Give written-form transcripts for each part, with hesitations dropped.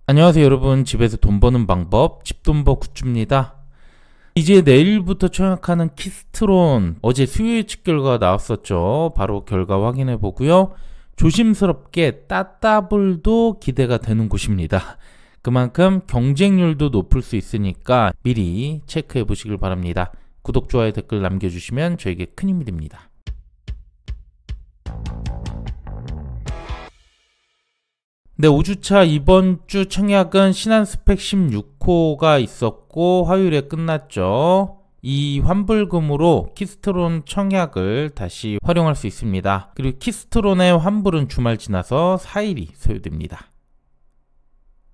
안녕하세요 여러분, 집에서 돈 버는 방법 집돈버 굿즈입니다. 이제 내일부터 청약하는 키스트론, 어제 수요 예측 결과가 나왔었죠. 바로 결과 확인해 보고요. 조심스럽게 따따블도 기대가 되는 곳입니다. 그만큼 경쟁률도 높을 수 있으니까 미리 체크해 보시길 바랍니다. 구독, 좋아요, 댓글 남겨주시면 저에게 큰 힘이 됩니다. 네, 5주차 이번 주 청약은 신한스펙 16호가 있었고 화요일에 끝났죠. 이 환불금으로 키스트론 청약을 다시 활용할 수 있습니다. 그리고 키스트론의 환불은 주말 지나서 4일이 소요됩니다.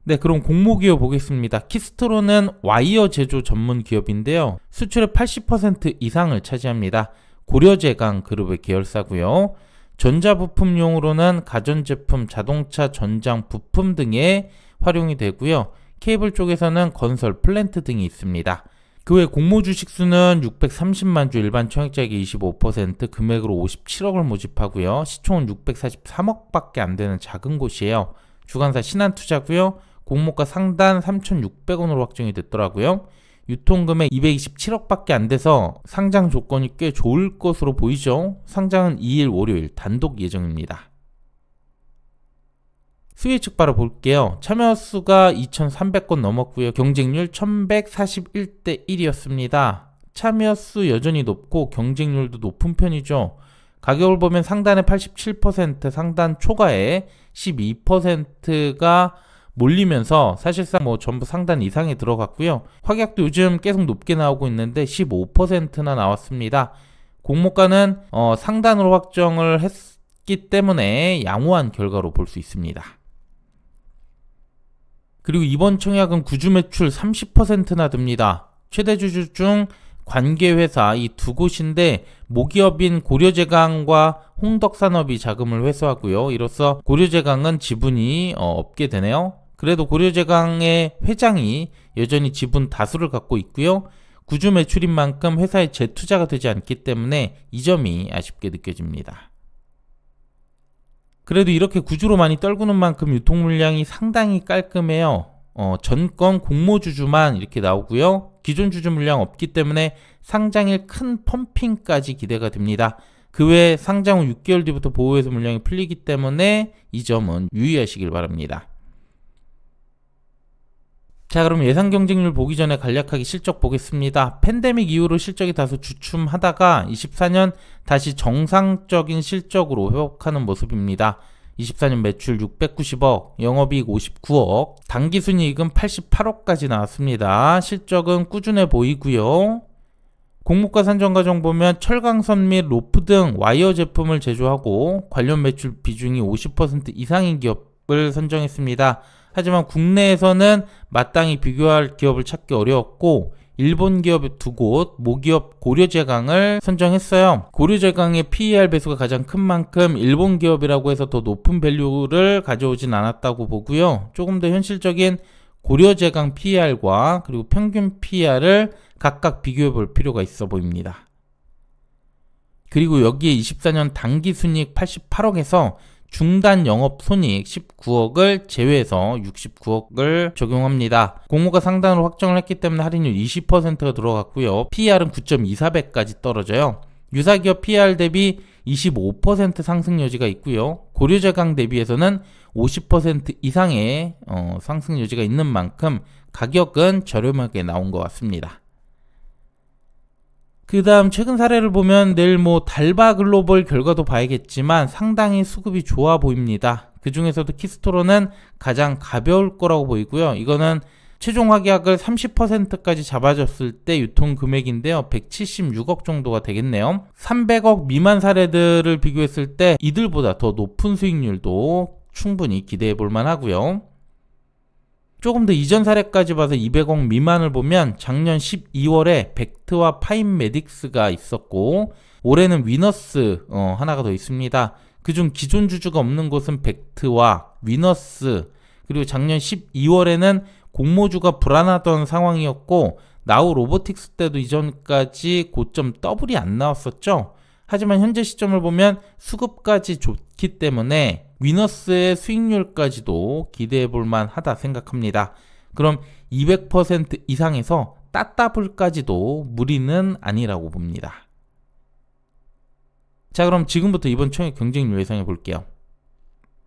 네, 그럼 공모기업 보겠습니다. 키스트론은 와이어 제조 전문 기업인데요. 수출의 80% 이상을 차지합니다. 고려제강 그룹의 계열사고요. 전자부품용으로는 가전제품, 자동차 전장 부품 등에 활용이 되고요. 케이블 쪽에서는 건설, 플랜트 등이 있습니다. 그 외 공모 주식수는 630만 주, 일반 청약자에게 25%, 금액으로 57억을 모집하고요. 시총은 643억밖에 안 되는 작은 곳이에요. 주관사 신한투자고요. 공모가 상단 3,600원으로 확정이 됐더라고요. 유통금액 227억밖에 안 돼서 상장 조건이 꽤 좋을 것으로 보이죠. 상장은 2일 월요일 단독 예정입니다. 수요 예측 바로 볼게요. 참여 수가 2,300건 넘었고요. 경쟁률 1141대 1이었습니다. 참여 수 여전히 높고 경쟁률도 높은 편이죠. 가격을 보면 상단에 87%, 상단 초과에 12%가 몰리면서 사실상 전부 상단 이상에 들어갔고요. 확약도 요즘 계속 높게 나오고 있는데 15%나 나왔습니다. 공모가는 상단으로 확정을 했기 때문에 양호한 결과로 볼 수 있습니다. 그리고 이번 청약은 구주 매출 30%나 듭니다. 최대 주주 중 관계회사 이 두 곳인데 모기업인 고려제강과 홍덕산업이 자금을 회수하고요. 이로써 고려제강은 지분이 없게 되네요. 그래도 고려제강의 회장이 여전히 지분 다수를 갖고 있고요. 구주 매출인 만큼 회사에 재투자가 되지 않기 때문에 이 점이 아쉽게 느껴집니다. 그래도 이렇게 구주로 많이 떨구는 만큼 유통 물량이 상당히 깔끔해요. 전권 공모주주만 이렇게 나오고요. 기존 주주 물량 없기 때문에 상장일 큰 펌핑까지 기대가 됩니다. 그 외에 상장 후 6개월 뒤부터 보호해서 물량이 풀리기 때문에 이 점은 유의하시길 바랍니다. 자, 그럼 예상 경쟁률 보기 전에 간략하게 실적 보겠습니다. 팬데믹 이후로 실적이 다소 주춤하다가 24년 다시 정상적인 실적으로 회복하는 모습입니다. 24년 매출 690억, 영업이익 59억, 당기순이익은 88억까지 나왔습니다. 실적은 꾸준해 보이고요. 공모가 산정 과정 보면 철강선 및 로프 등 와이어 제품을 제조하고 관련 매출 비중이 50% 이상인 기업을 선정했습니다. 하지만 국내에서는 마땅히 비교할 기업을 찾기 어려웠고 일본 기업 두 곳, 모기업 고려제강을 선정했어요. 고려제강의 PER 배수가 가장 큰 만큼 일본 기업이라고 해서 더 높은 밸류를 가져오진 않았다고 보고요. 조금 더 현실적인 고려제강 PER과 그리고 평균 PER을 각각 비교해 볼 필요가 있어 보입니다. 그리고 여기에 24년 당기순이익 88억에서 중단 영업 손익 19억을 제외해서 69억을 적용합니다. 공모가 상단으로 확정을 했기 때문에 할인율 20%가 들어갔고요. PER은 9.24배까지 떨어져요. 유사기업 PER 대비 25% 상승 여지가 있고요. 고려제강 대비해서는 50% 이상의 상승 여지가 있는 만큼 가격은 저렴하게 나온 것 같습니다. 그 다음 최근 사례를 보면 내일 달바 글로벌 결과도 봐야겠지만 상당히 수급이 좋아 보입니다. 그 중에서도 키스트론은 가장 가벼울 거라고 보이고요. 이거는 최종 확약을 30%까지 잡아줬을 때 유통 금액인데요. 176억 정도가 되겠네요. 300억 미만 사례들을 비교했을 때 이들보다 더 높은 수익률도 충분히 기대해 볼 만하고요. 조금 더 이전 사례까지 봐서 200억 미만을 보면 작년 12월에 벡트와 파인메딕스가 있었고 올해는 위너스 하나가 더 있습니다. 그중 기존 주주가 없는 곳은 벡트와 위너스, 그리고 작년 12월에는 공모주가 불안하던 상황이었고 나우 로보틱스 때도 이전까지 고점 더블이 안 나왔었죠. 하지만 현재 시점을 보면 수급까지 좋기 때문에 위너스의 수익률까지도 기대해 볼 만하다 생각합니다. 그럼 200% 이상에서 따따블까지도 무리는 아니라고 봅니다. 자, 그럼 지금부터 이번 청약 경쟁률 예상해 볼게요.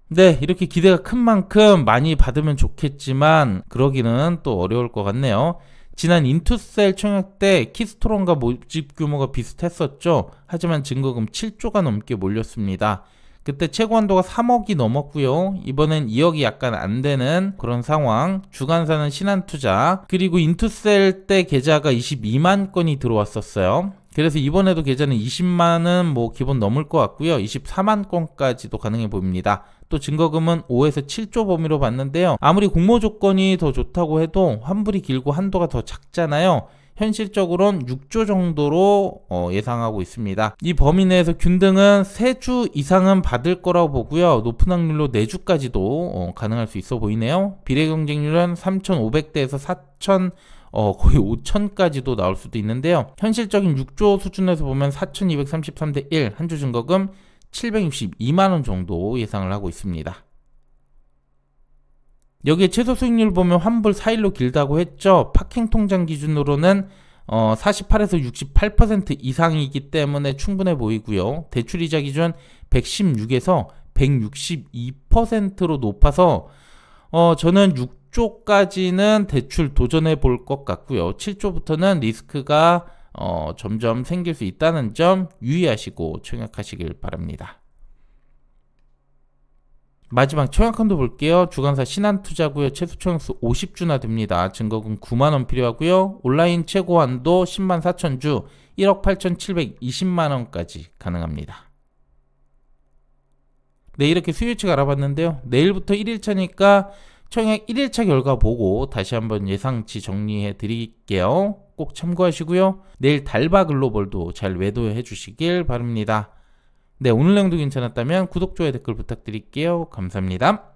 네, 이렇게 기대가 큰 만큼 많이 받으면 좋겠지만 그러기는 또 어려울 것 같네요. 지난 인투셀 청약 때 키스토론과 모집 규모가 비슷했었죠. 하지만 증거금 7조가 넘게 몰렸습니다. 그때 최고 한도가 3억이 넘었고요. 이번엔 2억이 약간 안 되는 그런 상황. 주관사는 신한투자, 그리고 인투셀 때 계좌가 22만 건이 들어왔었어요. 그래서 이번에도 계좌는 20만은 뭐 기본 넘을 것 같고요. 24만 건까지도 가능해 보입니다. 또 증거금은 5에서 7조 범위로 봤는데요. 아무리 공모 조건이 더 좋다고 해도 환불이 길고 한도가 더 작잖아요. 현실적으로는 6조 정도로 예상하고 있습니다. 이 범위 내에서 균등은 3주 이상은 받을 거라고 보고요. 높은 확률로 4주까지도 가능할 수 있어 보이네요. 비례 경쟁률은 3,500대에서 4,000 거의 5천까지도 나올 수도 있는데요. 현실적인 6조 수준에서 보면 4,233대 1, 한 주 증거금 762만원 정도 예상을 하고 있습니다. 여기에 최소 수익률 보면 환불 4일로 길다고 했죠. 파킹 통장 기준으로는 48에서 68% 이상이기 때문에 충분해 보이고요. 대출이자 기준 116에서 162%로 높아서 저는 6조까지는 대출 도전해 볼 것 같고요. 7조부터는 리스크가 점점 생길 수 있다는 점 유의하시고 청약하시길 바랍니다. 마지막 청약한도 볼게요. 주관사 신한투자고요. 최소 청약수 50주나 됩니다. 증거금 9만원 필요하고요. 온라인 최고 한도 10만 4천주 1억 8,720만원까지 가능합니다. 네, 이렇게 수요일치가 알아봤는데요. 내일부터 1일차니까 청약 1일차 결과 보고 다시 한번 예상치 정리해 드릴게요. 꼭 참고하시고요. 내일 달바 글로벌도 잘 매도해 주시길 바랍니다. 네, 오늘 내용도 괜찮았다면 구독, 좋아요, 댓글 부탁드릴게요. 감사합니다.